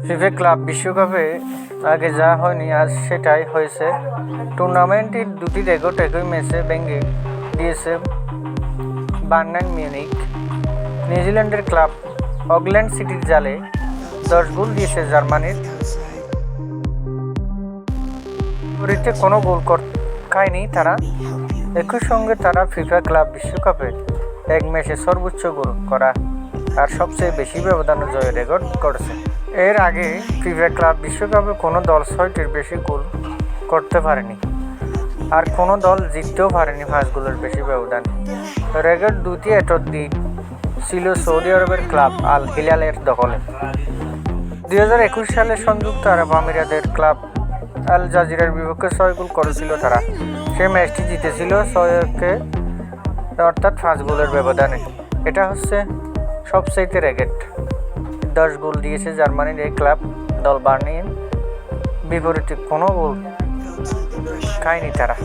FIFA club বিশ্বকাপে আগে যা হয়নি আজ সেটাই হয়েছে। টুর্নামেন্টের দুটি রেকর্ড একই ম্যাচে ভেঙে দিয়েছে বায়ার্ন মিউনিখ। নিউজিল্যান্ডের ক্লাব অকল্যান্ড সিটির জালে 10 গোল দিয়েছে জার্মানির বিপরীতে কোনো গোল খায়নি তারা। একই সঙ্গে তারা ফিফা ক্লাব বিশ্বকাপে এক ম্যাচে সর্বোচ্চ গোল করা আর সবচেয়ে বেশি ব্যবধানে জয়ের রেকর্ড করেছে। এর আগে ফিফা ক্লাব বিশ্বকাপে কোনো দল 6টির বেশি গোল করতে পারেনি, আর কোনো দল জিততেও পারেনি 5 গোলের বেশি ব্যবধানে। রেকর্ড দুটি এতদিন ছিল সৌদি আরবের ক্লাব আল হিলালের দখলে। 2021 সালে সংযুক্ত আরব আমিরাতের ক্লাব আল জাজিরার বিপক্ষে 6 গোল করেছিল তারা। সেই ম্যাচটি জিতেছিল 6-1, অর্থাৎ 5 গোলের ব্যবধানে। এটা হচ্ছে সবচেয়ে রেকর্ড। 10 গোল দিয়েছে জার্মানির এই ক্লাব দল বায়ার্নের বিপরীতে কোনো গোল খায়নি তারা।